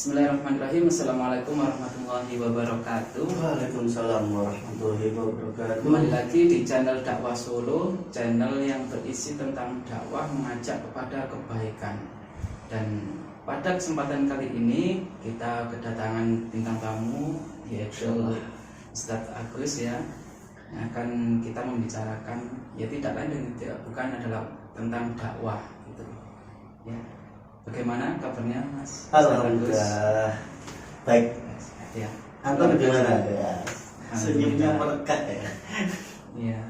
Bismillahirrahmanirrahim. Assalamualaikum warahmatullahi wabarakatuh. Waalaikumsalam warahmatullahi wabarakatuh. Kembali lagi di channel Dakwah Solo, channel yang berisi tentang dakwah mengajak kepada kebaikan. Dan pada kesempatan kali ini kita kedatangan bintang tamu, yaitu Ustadz Agus ya, yang akan kita membicarakan ya tidak lain dan tidak bukan adalah tentang dakwah gitu ya. Bagaimana kabarnya Mas? Alhamdulillah baik Ya. Anton gimana ya? Senyumnya melekat ya. Iya.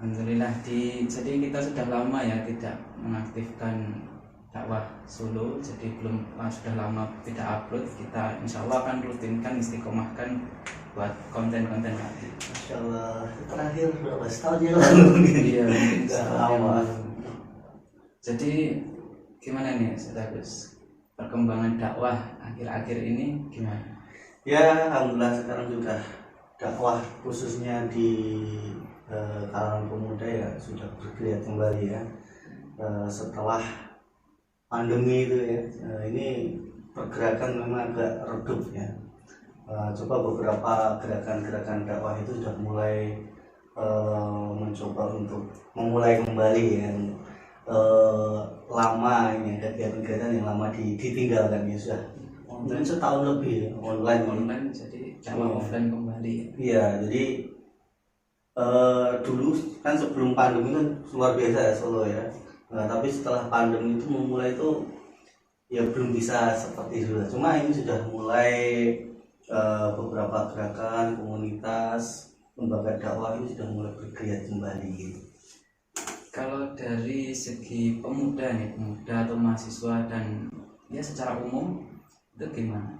Alhamdulillah jadi kita sudah lama ya tidak mengaktifkan dakwah Solo, jadi sudah lama tidak upload. Kita insya Allah akan rutinkan, istiqomahkan buat konten-konten nanti. Masya Allah, terakhir berapa tahun yang lalu? Iya, Nggak lama. Jadi gimana nih Ustaz Agus, perkembangan dakwah akhir-akhir ini gimana? Ya alhamdulillah sekarang sudah dakwah khususnya di kalangan pemuda ya sudah bergeliat kembali ya. Setelah pandemi itu ya, ini pergerakan memang agak redup ya. Coba beberapa gerakan-gerakan dakwah itu sudah mulai mencoba untuk memulai kembali ya. Lama ini kegiatan-kegiatan yang lama ditinggalkan ya sudah mungkin setahun lebih ya, online jadi dakwah offline kembali. Iya, jadi dulu kan sebelum pandemi kan luar biasa ya Solo ya. Nah, tapi setelah pandemi itu memulai itu ya belum bisa seperti dulu. Cuma ini sudah mulai beberapa gerakan komunitas lembaga dakwah ini sudah mulai bergeliat kembali gitu. Kalau dari segi pemuda atau mahasiswa dan ya secara umum itu gimana?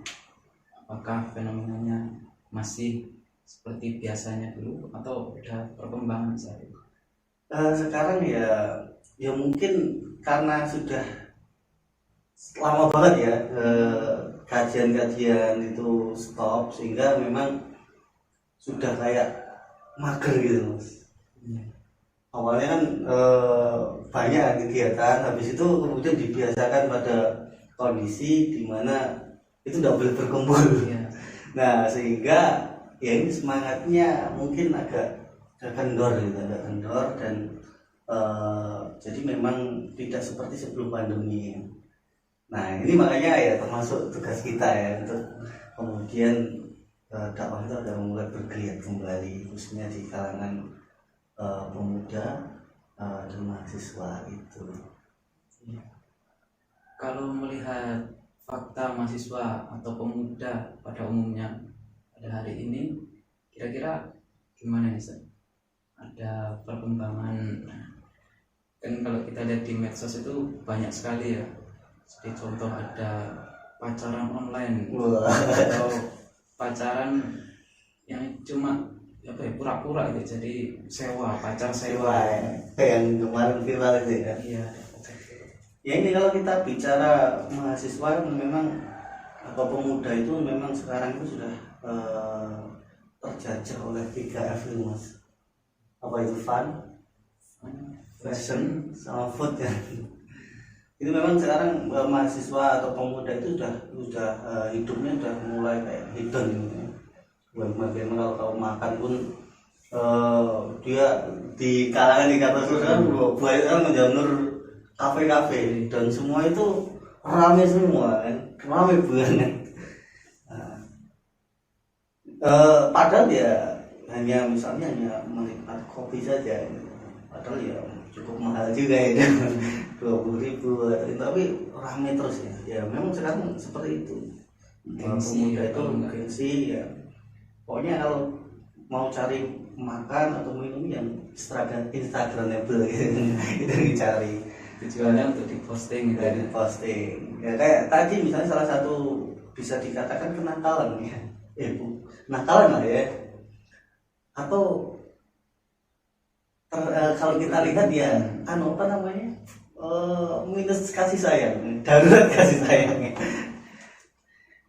Apakah fenomenanya masih seperti biasanya dulu atau ada perkembangan saat ini? Sekarang ya mungkin karena sudah lama banget ya kajian-kajian itu stop sehingga memang sudah kayak mager gitu Mas. Awalnya kan banyak kegiatan, habis itu kemudian dibiasakan pada kondisi di mana itu tidak boleh berkumpul. Ya. Nah sehingga ya ini semangatnya mungkin agak kendor gitu, agak kendor dan jadi memang tidak seperti sebelum pandemi. Nah ini makanya ya termasuk tugas kita ya untuk kemudian dakwah itu akan mulai bergeliat kembali khususnya di kalangan pemuda dan mahasiswa itu. Ya. Kalau melihat fakta mahasiswa atau pemuda pada umumnya pada hari ini, kira-kira gimana nih Ustaz? Ada perkembangan, kan kalau kita lihat di medsos itu banyak sekali ya. Seperti contoh ada pacaran online. Wah. Atau pacaran yang cuma pura-pura gitu, jadi pacar sewa yang kemarin viral itu ya. Iya. Ya ini kalau kita bicara mahasiswa memang atau pemuda itu memang sekarang itu sudah terjajah oleh 3F itu Mas. Apa itu fun, fashion, sama food ya. Itu memang sekarang mahasiswa atau pemuda itu sudah hidupnya sudah mulai kayak hedon gitu. Bagaimana kalau makan pun dia di kalangan dikata sosial banyak kan menjamur kafe-kafe dan semua itu ramai semua kan, ramai banget. Padahal ya hanya menikmati kopi saja, padahal ya cukup mahal juga ya 20.000 tapi ramai terus ya memang sekarang seperti itu. Pemuda itu gengsi ya. Pokoknya kalau mau cari makan atau minum yang Instagramable gitu, itu dicari. Tujuannya untuk diposting gitu ya. Posting. Ya kayak tadi misalnya salah satu bisa dikatakan kenakalan ya. Nakalan lah ya. Atau kalau kita lihat ya apa namanya? Minus kasih sayang, darurat kasih sayang.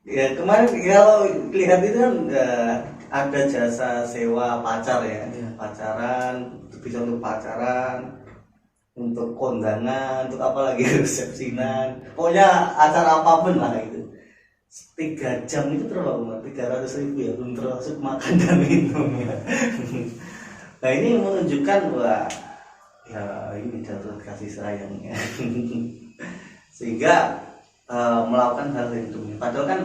Ya kemarin kalau lihat itu kan ada jasa sewa pacar ya, pacaran, bisa untuk pacaran, untuk kondangan, untuk apa lagi resepsinan, pokoknya acara apapun lah itu. 3 jam itu berapa Umar? 300.000 ya, belum termasuk makan dan minum ya. Nah ini menunjukkan bahwa ya ini darurat kasih sayang ya. Sehingga melakukan hal yang demi. Padahal kan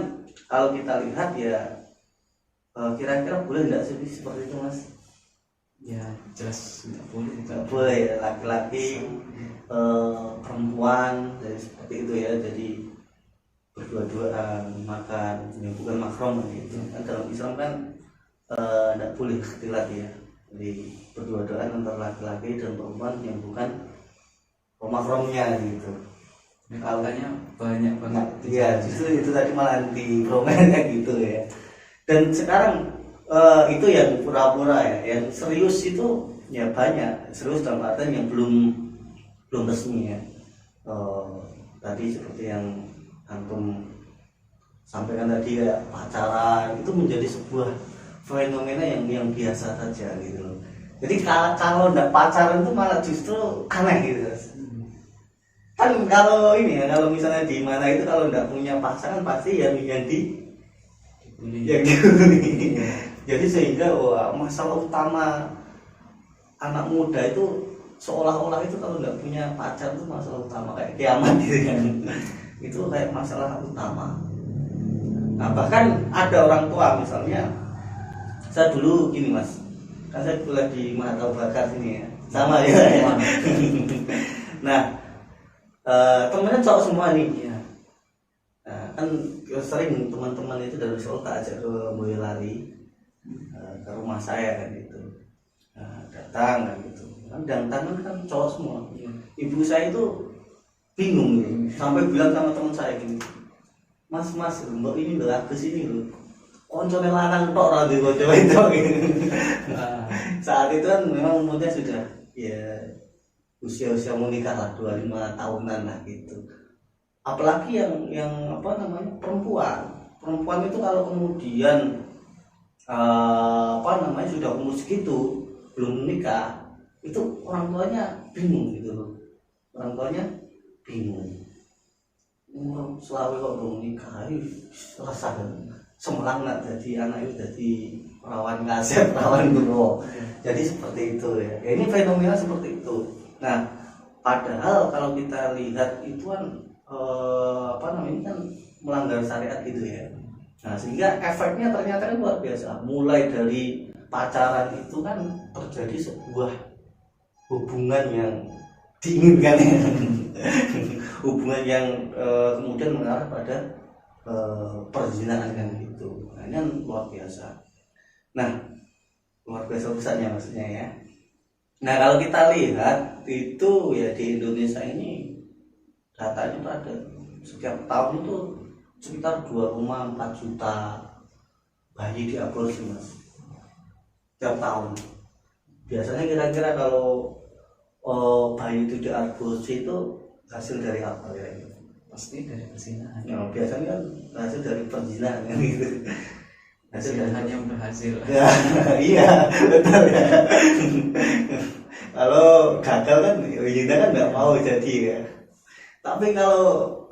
kalau kita lihat ya kira-kira boleh nggak sih seperti itu Mas? Ya jelas nggak boleh. Nggak boleh ya, laki-laki perempuan jadi seperti itu ya, jadi berdua-duaan makan yang bukan mahram gitu kan. Dalam Islam kan tidak boleh ikhtilat ya, jadi berdua-duaan antara laki-laki dan perempuan yang bukan mahramnya gitu. Katanya banyak banget. Iya, justru itu tadi malah di promennya gitu ya. Dan sekarang itu yang pura-pura ya, yang serius itu ya banyak. Serius dalam artian yang belum resmi ya. Tadi seperti yang antum sampaikan tadi ya, pacaran itu menjadi sebuah fenomena yang biasa saja gitu loh. Jadi kalau nggak pacaran itu malah justru aneh gitu. Kan kalau ini ya, kalau misalnya di mana itu kalau nggak punya pasangan pasti yang dibully. Jadi sehingga masalah utama anak muda itu seolah-olah itu kalau nggak punya pacar itu masalah utama, kayak kiamat gitu kan. Itu kayak masalah utama. Nah bahkan ada orang tua misalnya, saya dulu gini Mas, kan saya kuliah di Mahata Bakar sini ya, sama ya. Nah temennya cowok semua nih ya. Nah, kan sering teman-teman itu dari Solo tak ajak ke Boyolali, ke rumah saya kan gitu. Datang kan gitu. Kan datang kan cowok semua. Ibu saya itu bingung gitu. Sampai bilang sama teman saya gini, Mas, mbak ini udah ke sini loh. Koncone lanang tok ra ndek bocah itu. Saat itu kan memang umurnya sudah ya usia menikah lah, 25 tahunan lah gitu. Apalagi yang apa namanya perempuan itu kalau kemudian sudah umur segitu belum menikah, itu orang tuanya bingung gitu loh. Orang tuanya bingung. Umur selawe kok belum nikah, rasa semelang nak jadi anak itu jadi perawan ngasep, perawan guru. Jadi seperti itu ya. Ini fenomena seperti itu. Nah, padahal kalau kita lihat itu kan kan melanggar syariat gitu ya. Nah, sehingga efeknya ternyata luar biasa. Mulai dari pacaran itu kan terjadi sebuah hubungan yang diinginkan ya. Hubungan yang kemudian mengarah pada perzinahan kan gitu. Nah, ini kan luar biasa. Nah, luar biasa besarnya maksudnya ya. Nah, kalau kita lihat itu ya di Indonesia ini datanya itu ada setiap tahun itu sekitar 2,4 juta bayi diaborsi Mas. Setiap tahun. Biasanya kira-kira kalau bayi itu diaborsi itu hasil dari apa kira-kira? Pasti dari perzinahan. Ya, biasanya kan hasil dari perzinahan kan gitu. Hasil Perzinahan yang berhasil. Ya, iya, betul ya. Kalau gagal kan kita kan nggak mau jadi ya. Tapi kalau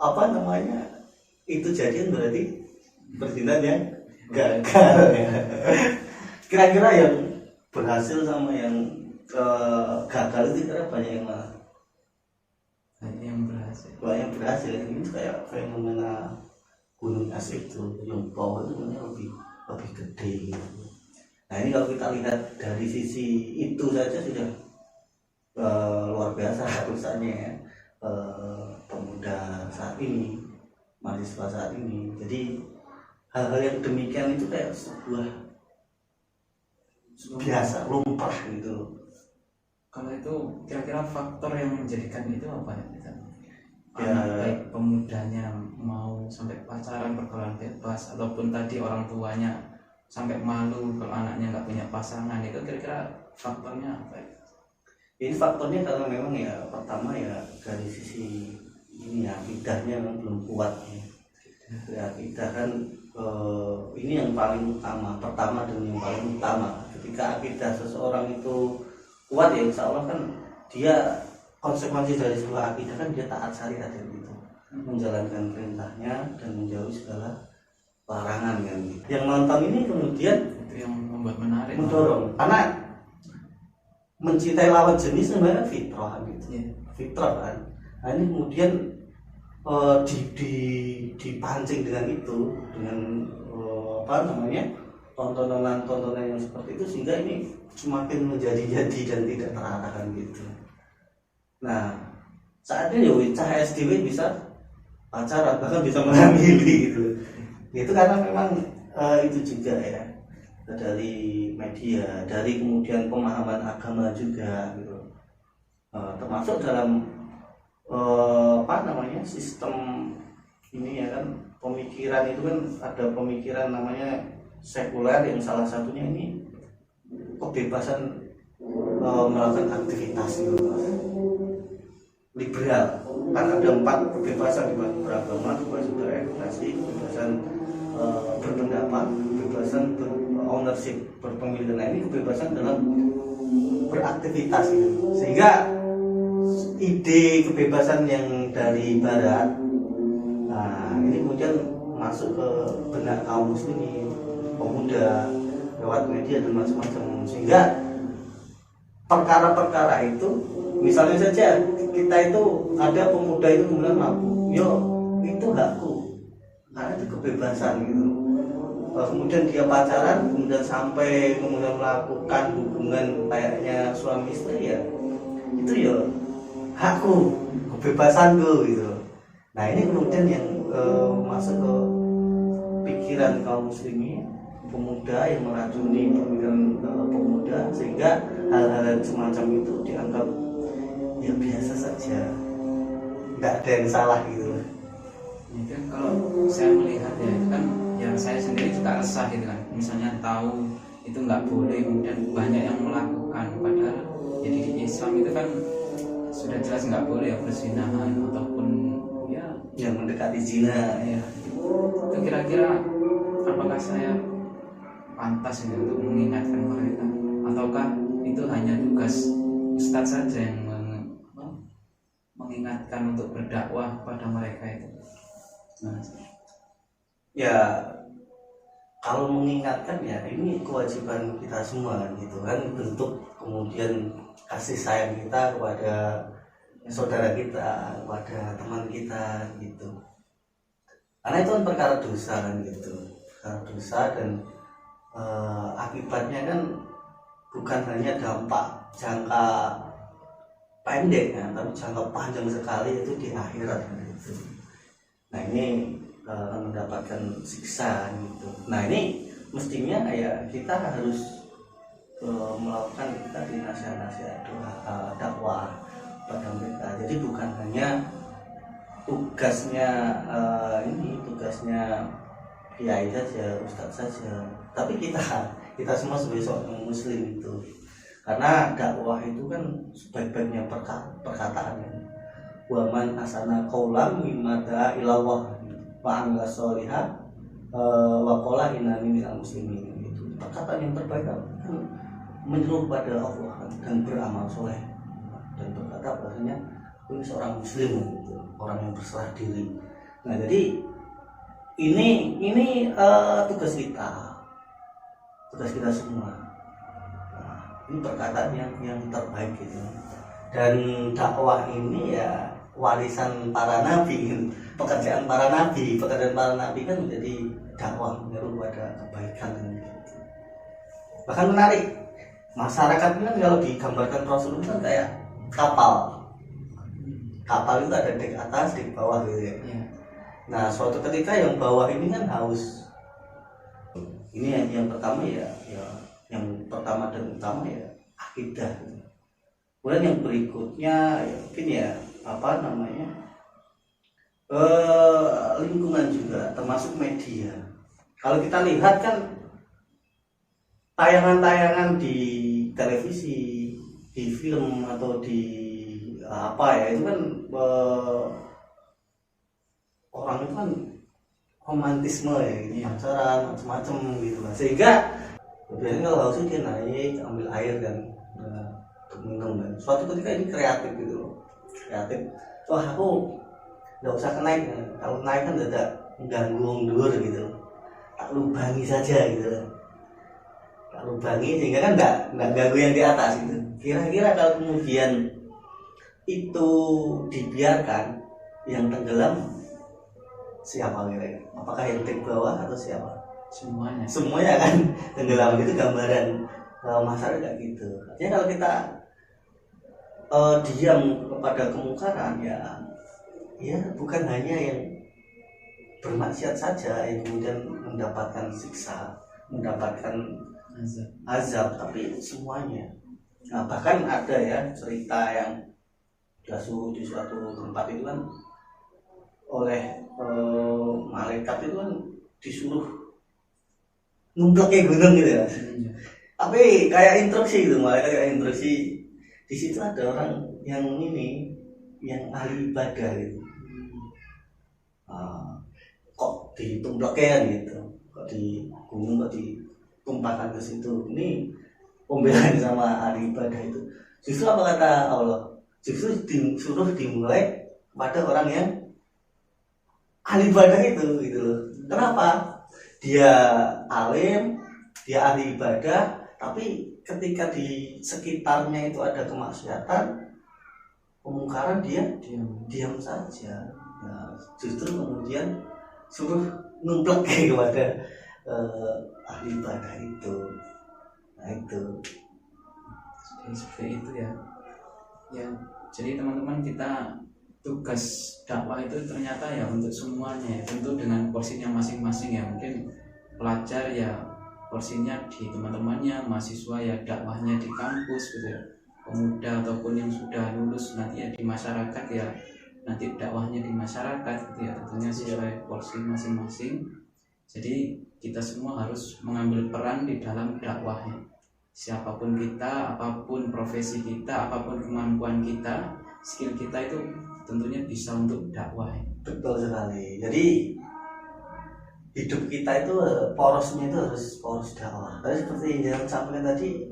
itu jadian berarti perzinahan yang gagal ya. Kira-kira yang berhasil sama yang gagal itu kira banyak yang mana? Banyak yang berhasil. Banyak berhasil. Ini kayak fenomena gunung es itu, yang bawah itu lebih gede gitu. Nah ini kalau kita lihat dari sisi itu saja sudah luar biasa rusaknya ya. Pemuda saat ini, mahasiswa saat ini. Jadi hal-hal yang demikian itu kayak sebuah biasa lumrah gitu. Kalau itu kira-kira faktor yang menjadikan itu apa ya? Ya, baik pemudanya mau sampai pacaran pergaulan bebas, ataupun tadi orang tuanya sampai malu kalau anaknya nggak punya pasangan, itu kira-kira faktornya apa ya? Ini faktornya karena memang ya pertama ya dari sisi ini ya akidahnya memang belum kuat ya. Akidah kan ini yang paling utama, pertama dan yang paling utama. Ketika akidah seseorang itu kuat ya insya Allah kan dia konsekuensi dari sebuah akidah kan dia taat syariat gitu, menjalankan perintahnya dan menjauhi segala larangan kan. Yang nonton ini kemudian Itu yang membuat menarik. mendorong, karena mencintai lawan jenis sebenarnya fitrah gitu. Iya. Fitrah kan. Nah ini kemudian dipancing dengan itu, dengan apa namanya, tontonan yang seperti itu, sehingga ini semakin menjadi-jadi dan tidak terarahkan gitu. Nah saatnya ya cah SDW bisa pacaran, bahkan bisa menghamili gitu. Itu karena memang itu juga ya, dari media, dari kemudian pemahaman agama juga gitu. Termasuk dalam apa namanya, sistem ini ya kan, pemikiran itu kan ada pemikiran namanya sekuler, yang salah satunya ini kebebasan melakukan aktivitas gitu, liberal. Kan ada 4 kebebasan beragama, kebebasan berekspresi, kebebasan berpendapat, kebebasan ownership, berpemilikan. Nah, ini kebebasan dalam beraktivitas gitu. Sehingga ide kebebasan yang dari barat, nah ini kemudian masuk ke benak kaum muslimin, pemuda, lewat media dan macam-macam. Sehingga perkara-perkara itu, misalnya saja kita itu ada pemuda itu kemudian mabuk, yo itu hakku, karena itu kebebasan gitu. Kemudian dia pacaran, kemudian sampai kemudian melakukan hubungan kayaknya suami istri, ya itu ya hakku, kebebasanku gitu. Nah ini kemudian yang masuk ke pikiran kaum muslimin, pemuda, yang meracuni pemikiran pemuda, sehingga hal-hal semacam itu dianggap ya biasa saja, nggak ada yang salah gitu. Ini kan kalau saya melihat ya, itu kan yang saya sendiri juga resah gitu kan. Misalnya tahu itu nggak boleh, kemudian banyak yang melakukan, padahal jadi di Islam itu kan sudah jelas nggak boleh ya perzinahan ataupun ya Yang mendekati zina ya. Itu kira-kira apakah saya pantas ini untuk mengingatkan mereka, ataukah itu hanya tugas Ustadz saja yang mengingatkan untuk berdakwah pada mereka itu? Nah, ya kalau mengingatkan ya ini kewajiban kita semua kan gitu kan, bentuk kemudian kasih sayang kita kepada saudara kita, kepada teman kita gitu. Karena itu kan perkara dosa kan gitu, perkara dosa, dan akibatnya kan bukan hanya dampak jangka pendek kan, tapi jangka panjang sekali, itu di akhirat kan gitu. Nah ini akan mendapatkan siksa gitu. Nah ini mestinya ya kita harus melakukan tadi nasihat-nasihat dakwah pada mereka. Jadi bukan hanya tugasnya tugasnya kiai saja, ustadz saja, tapi kita semua sebagai seorang muslim itu, karena dakwah itu kan sebaik-baiknya perkataan. Wa man asana qaulan mimma da'a ilallah wa amila sholihan wa qala innani minal muslimin. Itu perkataan yang terbaik kan menyeru pada Allah dan beramal soleh dan berkata bahasanya ini seorang muslim gitu, orang yang berserah diri. Nah jadi ini tugas kita semua. Nah, ini perkataan yang terbaik gitu. Dan dakwah ini ya warisan para nabi, pekerjaan para nabi kan menjadi dakwah, menyeru pada kebaikan gitu. Bahkan menarik, masyarakat ini kan kalau digambarkan Rasulullah kan kayak kapal itu ada dek atas, dek bawah gitu ya. Nah suatu ketika yang bawah ini kan haus. Ini yang pertama ya yang pertama dan utama ya akidah. Kemudian yang berikutnya ya mungkin ya apa namanya, lingkungan juga, termasuk media. Kalau kita lihat kan tayangan-tayangan di televisi, di film atau di apa ya, itu kan orang itu kan romantisme ya gitu, pacaran macam-macam gitu kan. Sehingga biasanya kalau haus dia naik ambil air kan untuk minum kan. Suatu ketika ini kreatif gitu loh, kreatif. Wah aku nggak usah naik, kalau naik kan tidak mengganggu dhuwur gitu loh. tak lubangi saja gitu loh. Tak lubangi sehingga kan nggak ganggu yang di atas itu. Kira-kira kalau kemudian itu dibiarkan, yang tenggelam siapa kira-kira? Apakah yang di bawah atau siapa? Semuanya kan tenggelam. Itu gambaran masyarakat kayak gitu. Artinya kalau kita diam kepada kemungkaran, ya bukan hanya yang bermaksiat saja yang kemudian mendapatkan siksa, mendapatkan azab, tapi semuanya. Nah, bahkan ada ya cerita yang di suatu tempat itu kan oleh malaikat itu kan disuruh numplek kayak gunung gitu ya. Tapi kayak instruksi gitu, malaikat kayak instruksi. Di situ ada orang yang yang ahli ibadah gitu. Kok ditumplekkan gitu, kok di gunung kok ditumpahkan ke situ. Ini pembelaan sama ahli ibadah itu. Justru apa kata Allah? Justru disuruh dimulai pada orang yang ahli ibadah itu gitu loh. Kenapa? Dia alim, dia ahli ibadah, tapi ketika di sekitarnya itu ada kemaksiatan, kemungkaran, dia diam saja. Nah, justru kemudian suruh numplek kepada ahli ibadah itu. Nah itu seperti itu ya. Jadi teman-teman, kita tugas dakwah itu ternyata ya untuk semuanya ya, tentu dengan porsinya masing-masing ya. Mungkin pelajar ya porsinya di teman-temannya, mahasiswa ya dakwahnya di kampus gitu ya, pemuda ataupun yang sudah lulus nanti ya di masyarakat ya nanti dakwahnya di masyarakat gitu ya, tentunya sesuai porsi masing-masing. Jadi kita semua harus mengambil peran di dalam dakwahnya. Siapapun kita, apapun profesi kita, apapun kemampuan kita, skill kita itu tentunya bisa untuk dakwah. Betul sekali. Jadi hidup kita itu porosnya itu harus poros dakwah. Tadi seperti yang sampaikan tadi,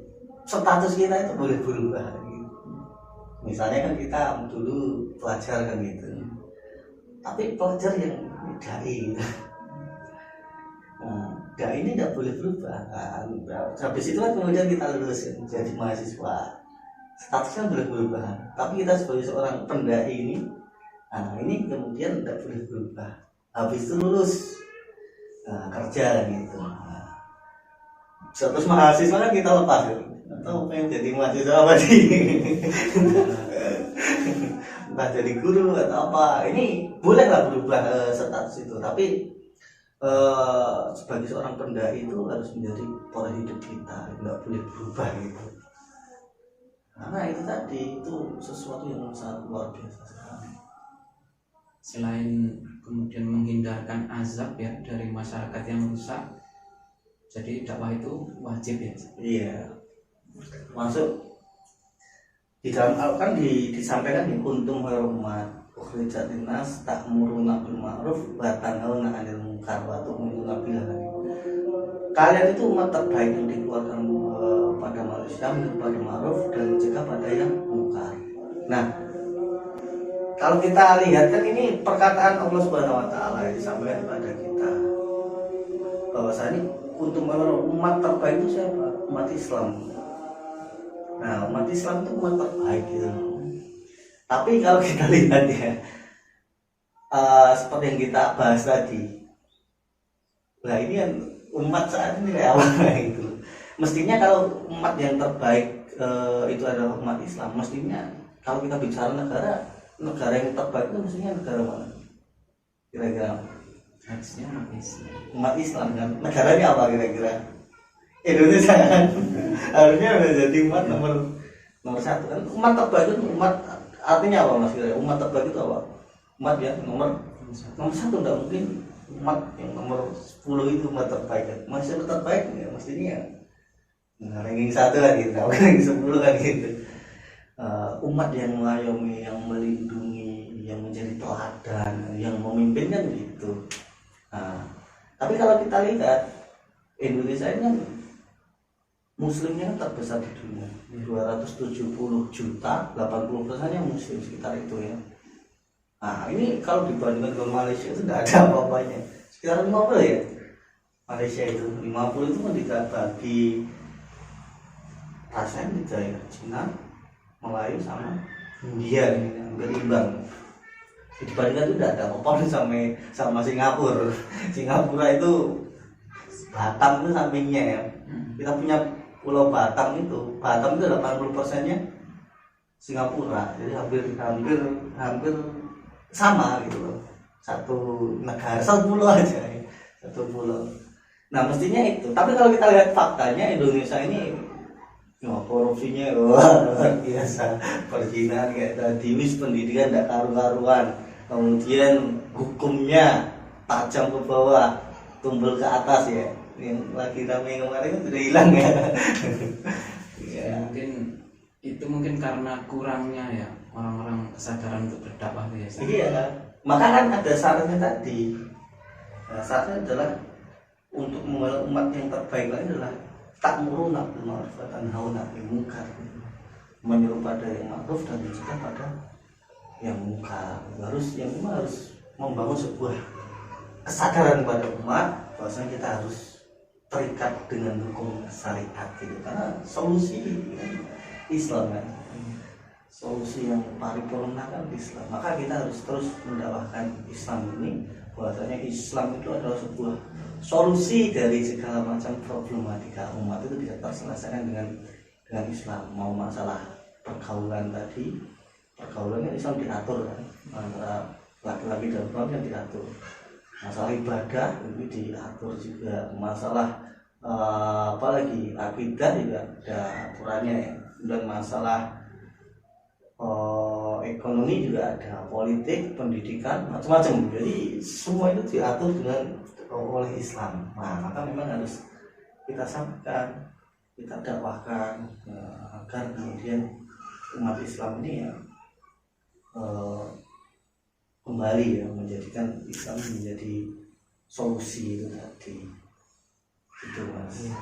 status kita itu boleh berubah gitu. Misalnya kan kita dulu pelajar kan gitu, tapi pelajar yang dai gitu. Nah, dai ini tidak boleh berubah kan. Habis itu kan kemudian kita lulus jadi mahasiswa, statusnya boleh berubah, tapi kita sebagai seorang pendai ini, nah ini kemudian tidak boleh berubah. Habis itu lulus, nah, kerja gitu. Nah, status mahasiswa kan kita lepas gitu. Atau pengen jadi mahasiswa apa sih? Entah jadi guru atau apa, ini bolehlah berubah status itu, tapi sebagai seorang pendai itu harus menjadi pola hidup kita, nggak boleh berubah gitu. Karena itu tadi itu sesuatu yang sangat luar biasa sekali. Selain kemudian menghindarkan azab ya dari masyarakat yang rusak, jadi dakwah itu wajib ya. Iya. Masuk di dalam Al-Quran disampaikan di kuntum umat ukhrijat linnas ta'muruna bil ma'ruf wa tanhauna 'anil munkar wa tu'minuna billah. Kalian itu umat terbaik yang dikeluarkan pada manusia, pada ma'ruf dan juga pada yang munkar. Nah, kalau kita lihat kan ini perkataan Allah Subhanahu wa taala yang disampaikan kepada kita. Bahwasanya kuntum umat terbaik itu siapa? Umat Islam. Nah, umat Islam itu umat terbaik gitu. Tapi kalau kita lihat ya, seperti yang kita bahas tadi, nah ini kan umat saat ini kayak apa gitu. Mestinya kalau umat yang terbaik itu adalah umat Islam, mestinya kalau kita bicara negara yang terbaik itu mestinya negara mana? Kira-kira Harusnya umat Islam kan? Negaranya apa kira-kira? Indonesia kan? Harusnya udah jadi umat nomor satu kan? Umat terbaik itu umat, artinya apa mas kira? Umat terbaik itu apa? Umat ya nomor satu, enggak mungkin umat yang nomor 10 itu umat terbaik kan? Masih terbaik ya mestinya ranking 1 kan gitu, ranking 10 kan gitu. Umat yang mengayomi, yang melindungi, yang menjadi teladan, yang memimpin kan gitu. Tapi kalau kita lihat Indonesia ini kan muslimnya kan terbesar di dunia, 270 juta, 80%-nya muslim sekitar itu ya. Nah ini kalau dibandingkan dengan Malaysia itu tidak ada apa-apanya, sekitar 50 ya. Malaysia itu 50 itu kan tidak bagi ASEAN tidak ya, Cina, Melayu sama India ini hampir imbang. Dibandingkan itu tidak ada apa-apa sama Singapura. Singapura itu Batam itu sampingnya ya. Kita punya Pulau Batam itu 80%-nya Singapura. Jadi hampir sama gitu loh. Satu negara, satu pulau aja ya. Satu pulau. Nah mestinya itu. Tapi kalau kita lihat faktanya Indonesia ini korupsinya luar biasa, perjinahan kayak tadi, pendidikan tidak karu-karuan, kemudian hukumnya tajam ke bawah, tumbul ke atas ya. Yang lagi rame kemarin itu sudah hilang ya. Ya, mungkin karena kurangnya ya orang-orang kesadaran untuk berdakwah biasa. Iya, maka kan ada syaratnya tadi. Nah, syaratnya adalah untuk membawa umat yang terbaik adalah ta'muruna bil ma'ruf wa tanhauna 'anil munkar, menyuruh pada yang ma'ruf dan mencegah pada yang munkar. Yang harus membangun sebuah kesadaran pada umat bahwasanya kita harus terikat dengan hukum syariat gitu, karena solusi Islam kan, solusi yang paripurna kan Islam. Maka kita harus terus mendakwahkan Islam ini, bahwasanya Islam itu adalah sebuah solusi dari segala macam problematika umat itu bisa terselesaikan dengan Islam. Mau masalah pergaulan tadi, pergaulannya Islam diatur kan, antara laki-laki dan perempuan diatur. Masalah ibadah ini diatur juga. Masalah apalagi akidah juga ada aturannya ya. Dan masalah ekonomi juga ada, politik, pendidikan, macam-macam. Jadi semua itu diatur oleh Islam. Nah, maka memang harus kita sampaikan, kita dakwahkan agar kemudian umat Islam ini ya kembali ya menjadikan Islam menjadi solusi itu tadi. Itu Mas. Ya.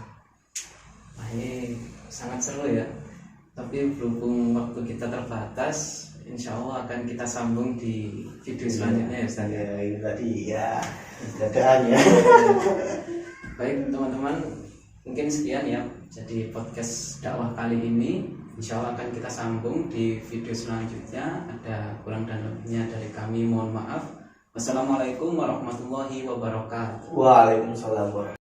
Nah, ini sangat seru ya. Tapi berhubung waktu kita terbatas, insya Allah akan kita sambung di video selanjutnya ya Ustaz. Ya, itu tadi ya dadaan ya. Baik teman-teman, mungkin sekian ya. Jadi podcast dakwah kali ini, insya Allah akan kita sambung di video selanjutnya. Ada kurang dan lebihnya dari kami, mohon maaf. Wassalamualaikum warahmatullahi wabarakatuh. Waalaikumsalam warahmatullahi wabarakatuh.